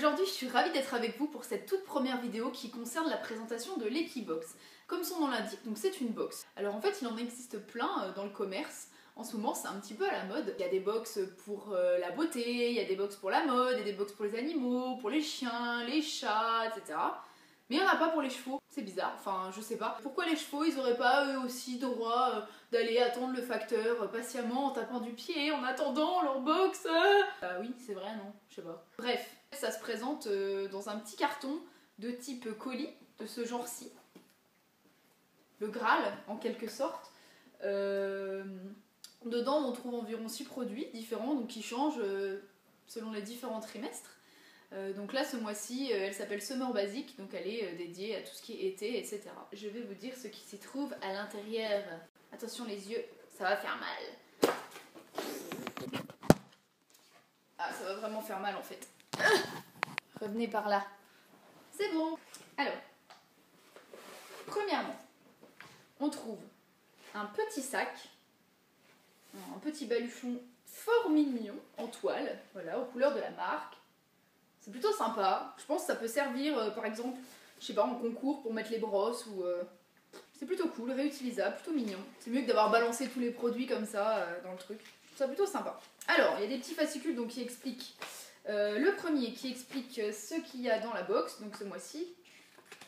Aujourd'hui, je suis ravie d'être avec vous pour cette toute première vidéo qui concerne la présentation de l'Equibox. Comme son nom l'indique, donc c'est une box. Alors en fait, il en existe plein dans le commerce. En ce moment, c'est un petit peu à la mode. Il y a des box pour la beauté, il y a des box pour la mode, il y a des box pour les animaux, pour les chiens, les chats, etc. Mais il n'y en a pas pour les chevaux. C'est bizarre, enfin je sais pas. Pourquoi les chevaux, ils auraient pas eux aussi droit d'aller attendre le facteur patiemment en tapant du pied en attendant leur box Bah oui, c'est vrai, non, je sais pas. Bref, ça se présente dans un petit carton de type colis, de ce genre-ci. Le Graal, en quelque sorte. Dedans, on trouve environ 6 produits différents, donc qui changent selon les différents trimestres. Donc là, ce mois-ci, elle s'appelle Summer Basic, donc elle est dédiée à tout ce qui est été, etc. Je vais vous dire ce qui s'y trouve à l'intérieur. Attention les yeux, ça va faire mal. Ah, ça va vraiment faire mal en fait. Revenez par là. C'est bon. Alors, premièrement, on trouve un petit sac, un petit baluchon fort mignon en toile, voilà, aux couleurs de la marque. C'est plutôt sympa. Je pense que ça peut servir, par exemple, je sais pas, en concours pour mettre les brosses ou... C'est plutôt cool, réutilisable, plutôt mignon. C'est mieux que d'avoir balancé tous les produits comme ça dans le truc. Je trouve ça plutôt sympa. Alors, il y a des petits fascicules donc, qui expliquent... le premier qui explique ce qu'il y a dans la box, donc ce mois-ci.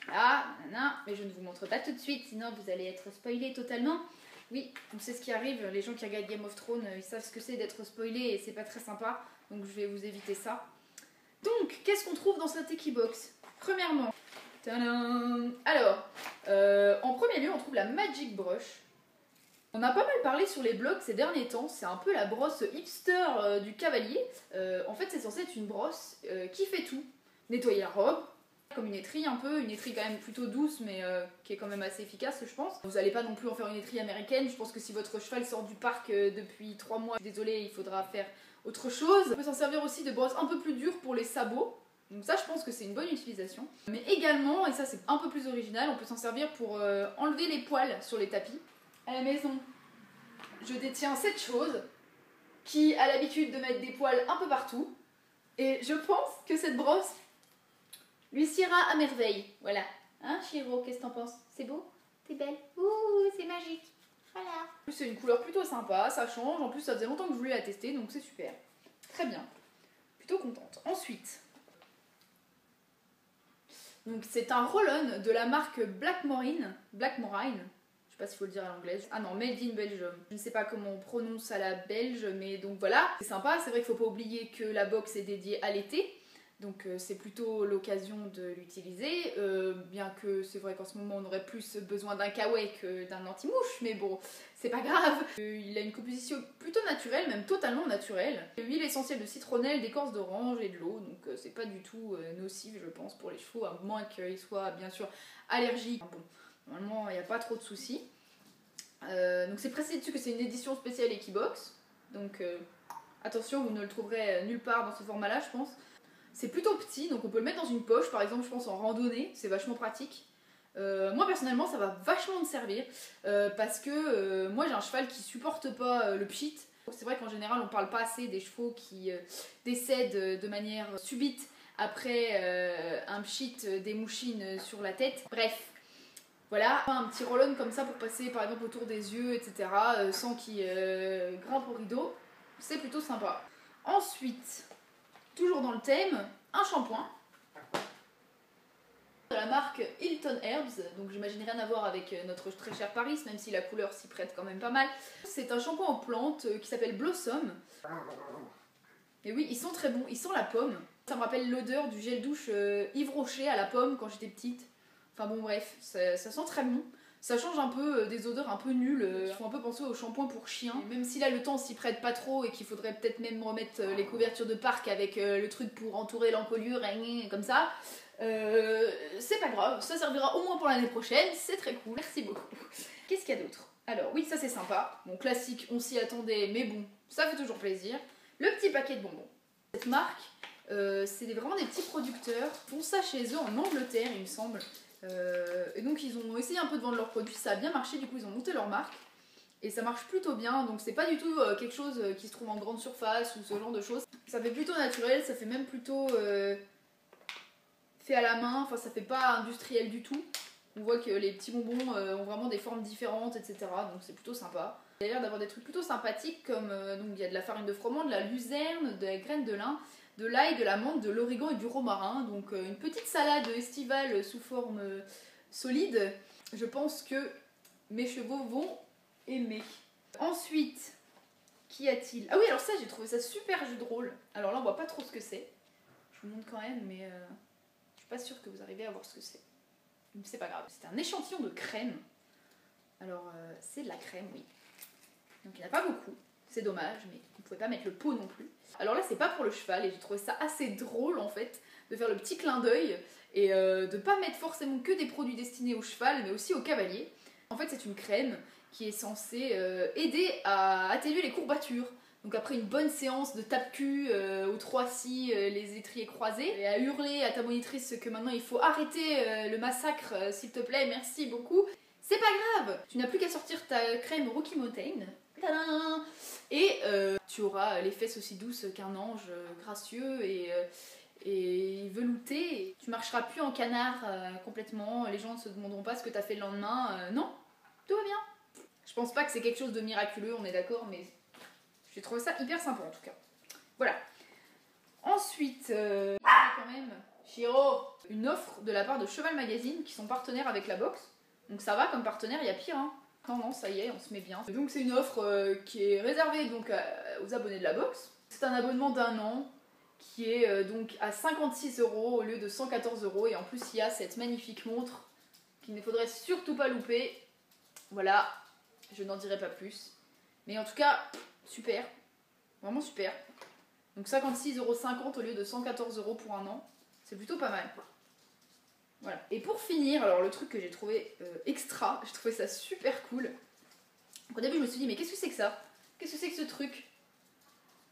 Là, nanana, mais je ne vous montre pas tout de suite, sinon vous allez être spoilé totalement. Oui, donc c'est ce qui arrive, les gens qui regardent Game of Thrones, ils savent ce que c'est d'être spoilé et c'est pas très sympa, donc je vais vous éviter ça. Donc, qu'est-ce qu'on trouve dans cette Equibox? Premièrement, tadam, alors, en premier lieu, on trouve la Magic Brush. On a pas mal parlé sur les blogs ces derniers temps, c'est un peu la brosse hipster du cavalier. En fait, c'est censé être une brosse qui fait tout. Nettoyer la robe, comme une étrille un peu, une étrille quand même plutôt douce, mais qui est quand même assez efficace, je pense. Vous n'allez pas non plus en faire une étrille américaine, je pense que si votre cheval sort du parc depuis 3 mois, désolé, il faudra faire autre chose. On peut s'en servir aussi de brosse un peu plus dure pour les sabots. Donc ça, je pense que c'est une bonne utilisation. Mais également, et ça c'est un peu plus original, on peut s'en servir pour enlever les poils sur les tapis. À la maison, je détiens cette chose qui a l'habitude de mettre des poils un peu partout. Et je pense que cette brosse lui siera à merveille. Voilà. Hein, Chiro, qu'est-ce que t'en penses? C'est beau? C'est belle? Ouh, c'est magique. Voilà. C'est une couleur plutôt sympa, ça change. En plus, ça faisait longtemps que je voulais la tester, donc c'est super. Très bien. Plutôt contente. Ensuite, donc c'est un roll-on de la marque Blackmorine. Blackmorine. Je sais pas s'il faut le dire à l'anglaise. Ah non, Made in Belgium. Je ne sais pas comment on prononce à la belge, mais donc voilà. C'est sympa, c'est vrai qu'il ne faut pas oublier que la box est dédiée à l'été. Donc c'est plutôt l'occasion de l'utiliser, bien que c'est vrai qu'en ce moment on aurait plus besoin d'un kawaii que d'un anti-mouche, mais bon, c'est pas grave. Il a une composition plutôt naturelle, même totalement naturelle. Huile essentielle de citronnelle, d'écorce d'orange et de l'eau, donc c'est pas du tout nocif je pense pour les chevaux, à moins qu'ils soient bien sûr allergiques. Bon, normalement il n'y a pas trop de soucis. Donc c'est précisé dessus que c'est une édition spéciale Equibox, donc attention, vous ne le trouverez nulle part dans ce format là je pense. C'est plutôt petit, donc on peut le mettre dans une poche, par exemple je pense en randonnée, c'est vachement pratique. Moi personnellement ça va vachement me servir, parce que moi j'ai un cheval qui supporte pas le pchit. C'est vrai qu'en général on parle pas assez des chevaux qui décèdent de manière subite après un pchit, des mouchines sur la tête. Bref, voilà, un petit roll-on comme ça pour passer par exemple autour des yeux, etc. Sans qu'il grimpe au rideau, c'est plutôt sympa. Ensuite, toujours dans le thème, un shampoing de la marque Hilton Herbs, donc j'imagine rien à voir avec notre très cher Paris, même si la couleur s'y prête quand même pas mal. C'est un shampoing en plantes qui s'appelle Blossom. Et oui, ils sont très bons, ils sentent la pomme. Ça me rappelle l'odeur du gel douche Yves Rocher à la pomme quand j'étais petite. Enfin bon bref, ça sent très bon. Ça change un peu des odeurs un peu nulles, qui font un peu penser au shampoing pour chien. Et même si là le temps s'y prête pas trop et qu'il faudrait peut-être même remettre les couvertures de parc avec le truc pour entourer l'encolure, comme ça, c'est pas grave, ça servira au moins pour l'année prochaine, c'est très cool, merci beaucoup. Qu'est-ce qu'il y a d'autre? Alors oui, ça c'est sympa, bon classique, on s'y attendait, mais bon, ça fait toujours plaisir. Le petit paquet de bonbons. Cette marque, c'est vraiment des petits producteurs, ils font ça chez eux en Angleterre il me semble. Et donc ils ont essayé un peu de vendre leurs produits, ça a bien marché, du coup ils ont monté leur marque et ça marche plutôt bien, donc c'est pas du tout quelque chose qui se trouve en grande surface ou ce genre de choses. Ça fait plutôt naturel, ça fait même plutôt fait à la main, enfin ça fait pas industriel du tout. On voit que les petits bonbons ont vraiment des formes différentes, etc. Donc c'est plutôt sympa. Il y a l'air d'avoir des trucs plutôt sympathiques comme donc il y a de la farine de froment, de la luzerne, de la graine de lin, de l'ail, de la menthe, de l'origan et du romarin. Donc une petite salade estivale sous forme solide. Je pense que mes chevaux vont aimer. Ensuite, qu'y a-t-il? Ah oui, alors ça, j'ai trouvé ça super jeu de rôle. Alors là, on voit pas trop ce que c'est. Je vous montre quand même, mais je suis pas sûre que vous arrivez à voir ce que c'est. C'est pas grave. C'est un échantillon de crème. Alors, c'est de la crème, oui. Donc il n'y en a pas beaucoup. C'est dommage, mais vous pouvez pas mettre le pot non plus. Alors là, c'est pas pour le cheval, et j'ai trouvé ça assez drôle, en fait, de faire le petit clin d'œil, et de pas mettre forcément que des produits destinés au cheval, mais aussi au cavalier. En fait, c'est une crème qui est censée aider à atténuer les courbatures. Donc après une bonne séance de tape-cul aux 3-6, les étriers croisés, et à hurler à ta monitrice que maintenant il faut arrêter le massacre, s'il te plaît, merci beaucoup. C'est pas grave, tu n'as plus qu'à sortir ta crème Rocky Mountain. Tadam! Et tu auras les fesses aussi douces qu'un ange gracieux et velouté. Tu marcheras plus en canard complètement, les gens ne se demanderont pas ce que tu as fait le lendemain. Non, tout va bien. Je pense pas que c'est quelque chose de miraculeux, on est d'accord, mais j'ai trouvé ça hyper sympa en tout cas. Voilà. Ensuite, il y a quand même, Chiro, une offre de la part de Cheval Magazine qui sont partenaires avec la box. Donc ça va, comme partenaire, il y a pire, hein. Non, ça y est, on se met bien. Donc c'est une offre qui est réservée donc, aux abonnés de la box. C'est un abonnement d'1 an qui est donc à 56 € au lieu de 114 €. Et en plus, il y a cette magnifique montre qu'il ne faudrait surtout pas louper. Voilà, je n'en dirai pas plus. Mais en tout cas, super. Vraiment super. Donc 56,50 € au lieu de 114 € pour 1 an. C'est plutôt pas mal. Voilà. Et pour finir, alors le truc que j'ai trouvé extra, j'ai trouvé ça super cool. Au début, je me suis dit, mais qu'est-ce que c'est que ça? Qu'est-ce que c'est que ce truc?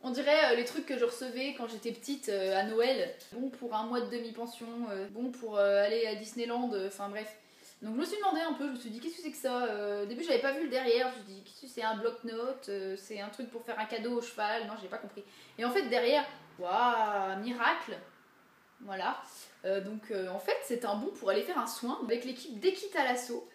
On dirait les trucs que je recevais quand j'étais petite à Noël. Bon pour un mois de demi-pension, bon pour aller à Disneyland, enfin bref. Donc je me suis demandé un peu, je me suis dit, qu'est-ce que c'est que ça? Au début, j'avais pas vu le derrière, je me suis dit, qu'est-ce que c'est un bloc-notes? C'est un truc pour faire un cadeau au cheval? Non, j'ai pas compris. Et en fait, derrière, waouh, miracle! Voilà. En fait, c'est un bon pour aller faire un soin avec l'équipe d'Equi Thalasso.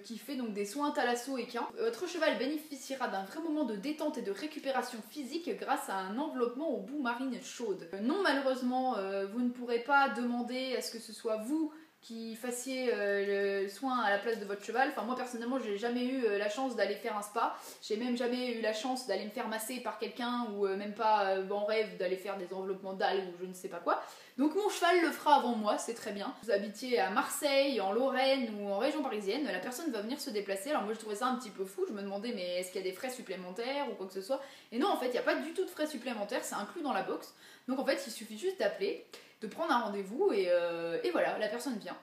Qui fait donc des soins thalasso équins. Votre cheval bénéficiera d'un vrai moment de détente et de récupération physique grâce à un enveloppement aux boues marines chaudes. Non, malheureusement, vous ne pourrez pas demander à ce que ce soit vous qui fassiez le soin à la place de votre cheval. Enfin, moi personnellement, j'ai jamais eu la chance d'aller faire un spa. J'ai même jamais eu la chance d'aller me faire masser par quelqu'un ou même pas en rêve d'aller faire des enveloppements d'algues ou je ne sais pas quoi. Donc mon cheval le fera avant moi, c'est très bien. Vous habitiez à Marseille, en Lorraine ou en région parisienne, la personne va venir se déplacer. Alors moi je trouvais ça un petit peu fou, je me demandais mais est-ce qu'il y a des frais supplémentaires ou quoi que ce soit. Et non, en fait il n'y a pas du tout de frais supplémentaires, c'est inclus dans la box. Donc en fait il suffit juste d'appeler, de prendre un rendez-vous et voilà, la personne vient.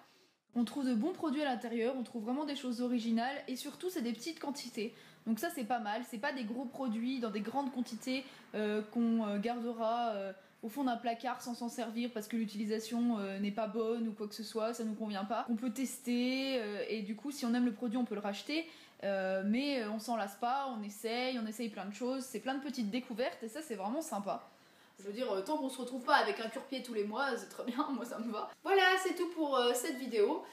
On trouve de bons produits à l'intérieur, on trouve vraiment des choses originales et surtout c'est des petites quantités. Donc ça c'est pas mal, c'est pas des gros produits dans des grandes quantités qu'on gardera au fond d'un placard sans s'en servir parce que l'utilisation n'est pas bonne ou quoi que ce soit, ça nous convient pas. On peut tester et du coup si on aime le produit on peut le racheter mais on s'en lasse pas, on essaye plein de choses, c'est plein de petites découvertes et ça c'est vraiment sympa. Je veux dire, tant qu'on se retrouve pas avec un cure-pied tous les mois, c'est très bien, moi ça me va. Voilà, c'est tout pour cette vidéo.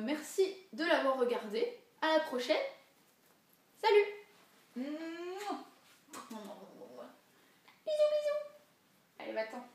Merci de l'avoir regardée. À la prochaine. Salut. Bisous, bisous. Allez, va-t'en.